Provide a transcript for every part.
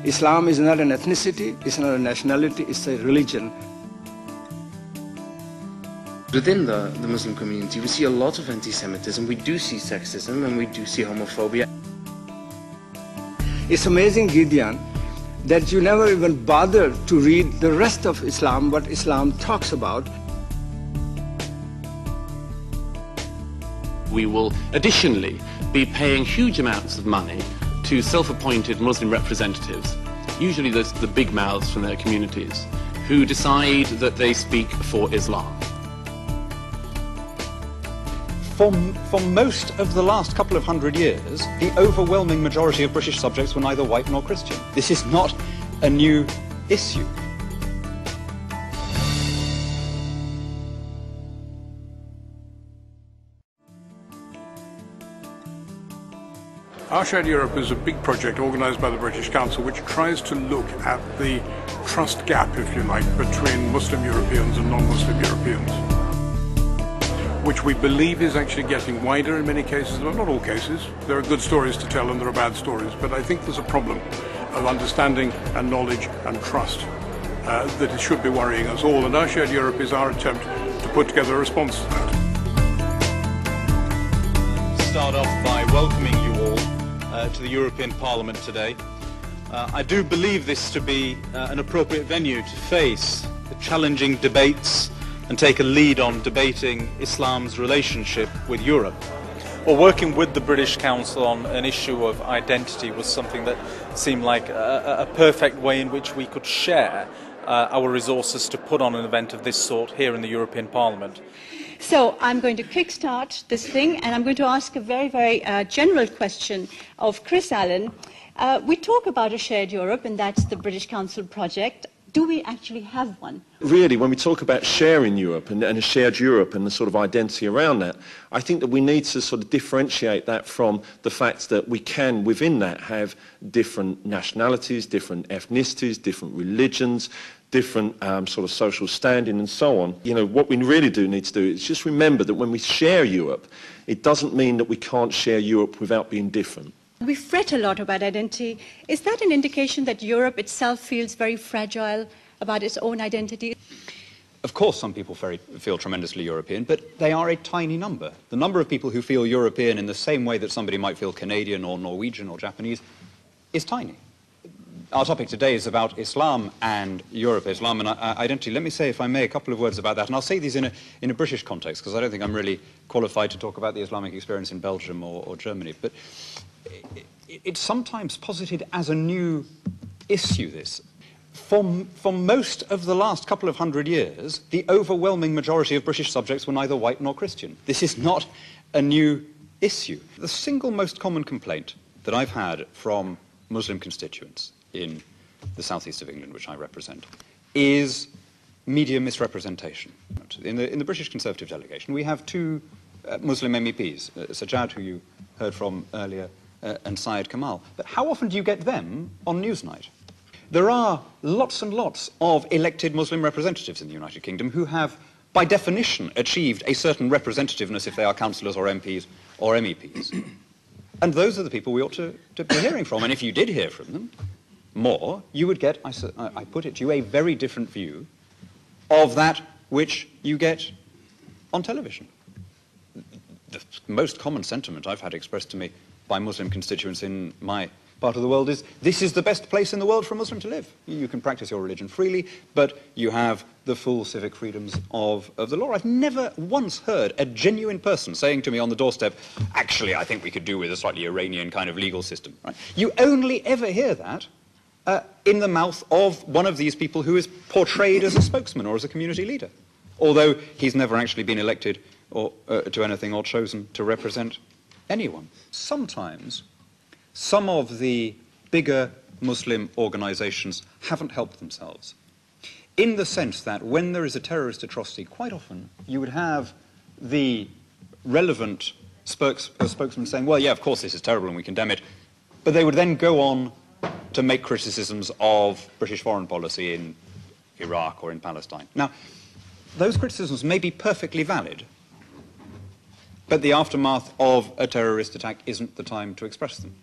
Islam is not an ethnicity, it's not a nationality, it's a religion. Within the Muslim community, we see a lot of anti-Semitism, we do see sexism, and we do see homophobia. It's amazing, Gideon, that you never even bother to read the rest of Islam, what Islam talks about. We will additionally be paying huge amounts of money to self-appointed Muslim representatives, usually the big mouths from their communities, who decide that they speak for Islam. For most of the last couple of hundred years, the overwhelming majority of British subjects were neither white nor Christian. This is not a new issue. Our Shared Europe is a big project organised by the British Council which tries to look at the trust gap, if you like, between Muslim Europeans and non-Muslim Europeans, which we believe is actually getting wider in many cases, but not all cases. There are good stories to tell and there are bad stories, but I think there's a problem of understanding and knowledge and trust that it should be worrying us all, and Our Shared Europe is our attempt to put together a response to that. Start off by welcoming you all to the European Parliament today. I do believe this to be an appropriate venue to face the challenging debates and take a lead on debating Islam's relationship with Europe. Well, working with the British Council on an issue of identity was something that seemed like a perfect way in which we could share our resources to put on an event of this sort here in the European Parliament. So I'm going to kickstart this thing, and I'm going to ask a very, very general question of Chris Allen. We talk about a shared Europe, and that's the British Council project. Do we actually have one? Really, when we talk about sharing Europe and a shared Europe and the sort of identity around that, I think that we need to sort of differentiate that from the fact that we can, within that, have different nationalities, different ethnicities, different religions, different sort of social standing and so on. You know, what we really do need to do is just remember that when we share Europe, it doesn't mean that we can't share Europe without being different. We fret a lot about identity. Is that an indication that Europe itself feels very fragile about its own identity? Of course, some people feel tremendously European, but they are a tiny number. The number of people who feel European in the same way that somebody might feel Canadian or Norwegian or Japanese is tiny. Our topic today is about Islam and Europe, Islam and identity. Let me say, if I may, a couple of words about that. And I'll say these in a British context, because I don't think I'm really qualified to talk about the Islamic experience in Belgium or Germany. But it's sometimes posited as a new issue, this. For most of the last couple of hundred years, the overwhelming majority of British subjects were neither white nor Christian. This is not a new issue. The single most common complaint that I've had from Muslim constituents in the southeast of England, which I represent, is media misrepresentation. In the British Conservative delegation, we have two Muslim MEPs, Sajjad, who you heard from earlier, and Syed Kamal. But how often do you get them on Newsnight? There are lots and lots of elected Muslim representatives in the United Kingdom who have, by definition, achieved a certain representativeness if they are councillors or MPs or MEPs. And those are the people we ought to be hearing from. And if you did hear from them more, you would get, I put it to you, a very different view of that which you get on television. The most common sentiment I've had expressed to me by Muslim constituents in my part of the world is, this is the best place in the world for a Muslim to live. You can practice your religion freely, but you have the full civic freedoms of the law. I've never once heard a genuine person saying to me on the doorstep, actually, I think we could do with a slightly Iranian kind of legal system. Right? You only ever hear that in the mouth of one of these people who is portrayed as a spokesman or as a community leader, although he's never actually been elected or to anything or chosen to represent anyone. Sometimes some of the bigger Muslim organizations haven't helped themselves, in the sense that when there is a terrorist atrocity, quite often you would have the relevant spokesman saying, well, yeah, of course this is terrible and we condemn it, but they would then go on to make criticisms of British foreign policy in Iraq or in Palestine. Now, those criticisms may be perfectly valid, But the aftermath of a terrorist attack isn't the time to express them.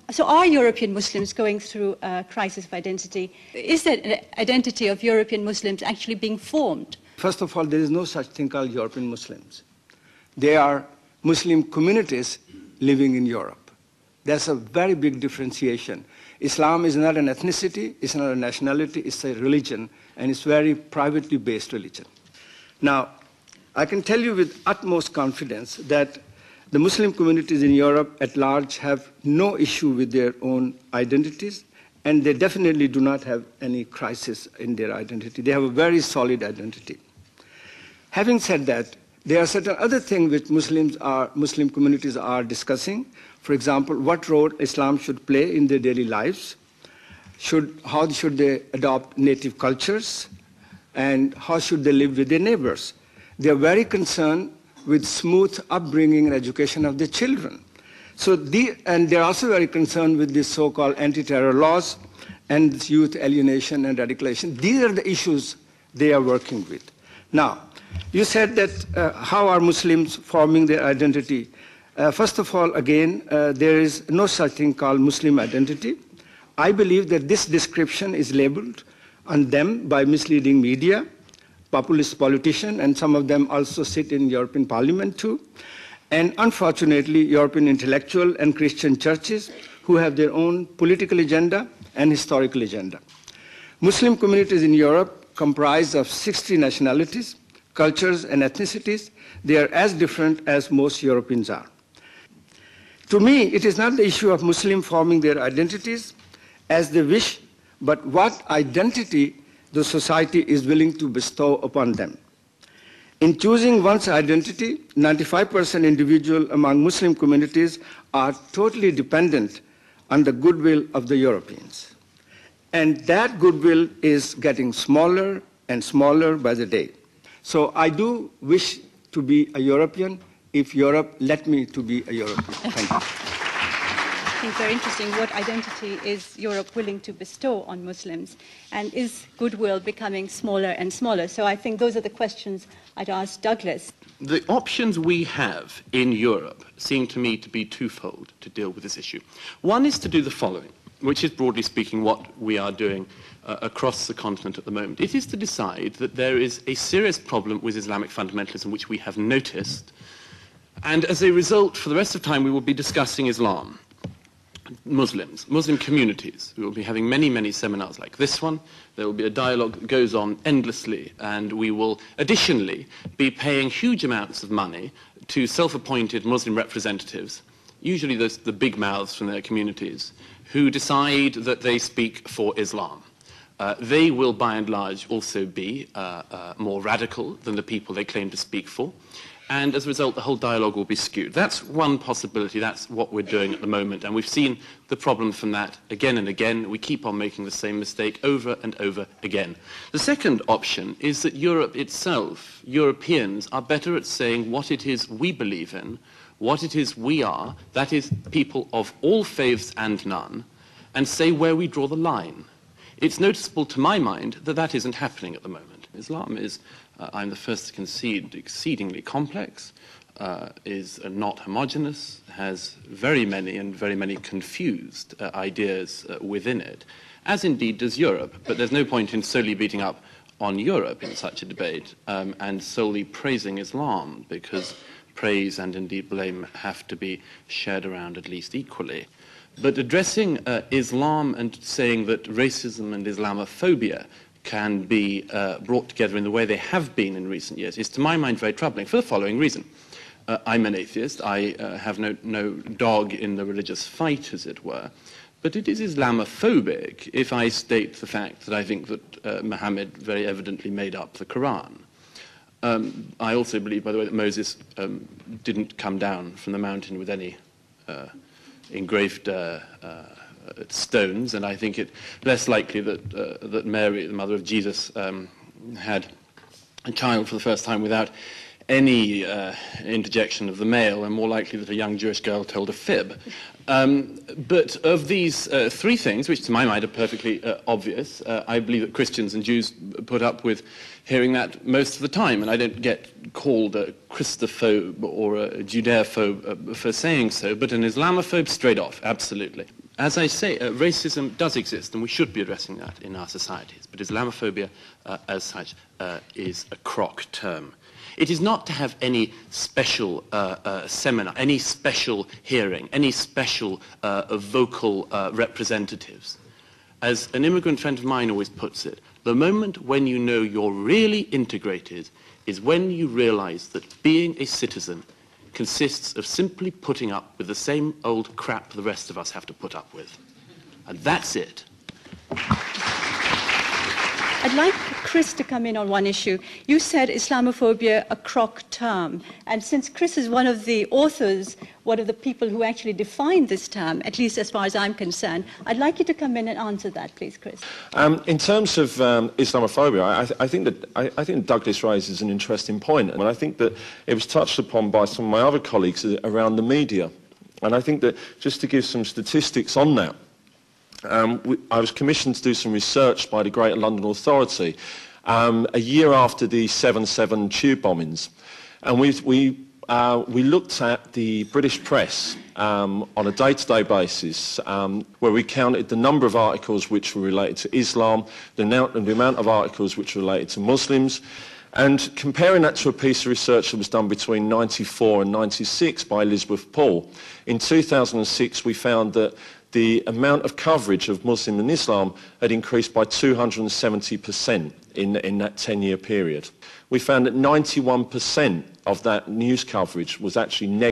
So are European Muslims going through a crisis of identity? Is that an identity of European Muslims actually being formed? First of all, there is no such thing called European Muslims. They are Muslim communities living in Europe. That's a very big differentiation. Islam is not an ethnicity, it's not a nationality, it's a religion, and it's very privately based religion. Now, I can tell you with utmost confidence that the Muslim communities in Europe at large have no issue with their own identities, and they definitely do not have any crisis in their identity. They have a very solid identity. Having said that, there are certain other things which Muslim communities are discussing. For example, what role Islam should play in their daily lives, how should they adopt native cultures, and how should they live with their neighbors. They are very concerned with smooth upbringing and education of their children. And they're also very concerned with these so-called anti-terror laws and youth alienation and radicalization. These are the issues they are working with. Now, you said that how are Muslims forming their identity? First of all, again, there is no such thing called Muslim identity. I believe that this description is labeled on them by misleading media, populist politicians, and some of them also sit in European Parliament too. And unfortunately, European intellectual and Christian churches who have their own political agenda and historical agenda. Muslim communities in Europe comprise of 60 nationalities, cultures, and ethnicities. They are as different as most Europeans are. To me, it is not the issue of Muslims forming their identities as they wish, but what identity the society is willing to bestow upon them. In choosing one's identity, 95% individuals among Muslim communities are totally dependent on the goodwill of the Europeans. And that goodwill is getting smaller and smaller by the day. So I do wish to be a European if Europe let me to be a European. Thank you. I think very interesting. What identity is Europe willing to bestow on Muslims? And is goodwill becoming smaller and smaller? So I think those are the questions I'd ask Douglas. The options we have in Europe seem to me to be twofold to deal with this issue. One is to do the following, which is broadly speaking what we are doing across the continent at the moment. It is to decide that there is a serious problem with Islamic fundamentalism which we have noticed, and as a result, for the rest of time, we will be discussing Islam, Muslims, Muslim communities. We will be having many, many seminars like this one. There will be a dialogue that goes on endlessly, and we will additionally be paying huge amounts of money to self-appointed Muslim representatives, usually the big mouths from their communities, who decide that they speak for Islam. They will, by and large, also be more radical than the people they claim to speak for. And as a result, the whole dialogue will be skewed. That's one possibility. That's what we're doing at the moment. And we've seen the problem from that again and again. We keep on making the same mistake over and over again. The second option is that Europe itself, Europeans, are better at saying what it is we believe in, what it is we are, that is, people of all faiths and none, and say where we draw the line. It's noticeable to my mind that that isn't happening at the moment. Islam is, I'm the first to concede, exceedingly complex, is not homogeneous, has very many confused ideas within it, as indeed does Europe. But there's no point in solely beating up on Europe in such a debate and solely praising Islam, because praise and indeed blame have to be shared around at least equally. But addressing Islam and saying that racism and Islamophobia can be brought together in the way they have been in recent years is, to my mind, very troubling for the following reason. I'm an atheist. I have no dog in the religious fight, as it were. But it is Islamophobic if I state the fact that I think that Muhammad very evidently made up the Quran. I also believe, by the way, that Moses didn't come down from the mountain with any engraved stones, and I think it less likely that Mary, the mother of Jesus, had a child for the first time without any interjection of the male, and more likely that a young Jewish girl told a fib. But of these three things, which to my mind are perfectly obvious, I believe that Christians and Jews put up with hearing that most of the time, and I don't get called a Christophobe or a Judeophobe for saying so, but an Islamophobe straight off, absolutely. As I say, racism does exist, and we should be addressing that in our societies, but Islamophobia as such is a crock term. It is not to have any special seminar, any special hearing, any special vocal representatives. As an immigrant friend of mine always puts it, the moment when you know you're really integrated is when you realize that being a citizen consists of simply putting up with the same old crap the rest of us have to put up with. And that's it. I'd like Chris to come in on one issue. You said Islamophobia a crock term, and since Chris is one of the authors, one of the people who actually defined this term, at least as far as I'm concerned, I'd like you to come in and answer that, please, Chris. In terms of Islamophobia, I think that Douglas raises an interesting point, and I think that it was touched upon by some of my other colleagues around the media. And I think that just to give some statistics on that, I was commissioned to do some research by the Greater London Authority a year after the 7/7 tube bombings, and we looked at the British press on a day-to-day basis, where we counted the number of articles which were related to Islam, the amount of articles which were related to Muslims, and comparing that to a piece of research that was done between 94 and 96 by Elizabeth Paul. In 2006, we found that the amount of coverage of Muslim and Islam had increased by 270% in that 10-year period. We found that 91% of that news coverage was actually negative.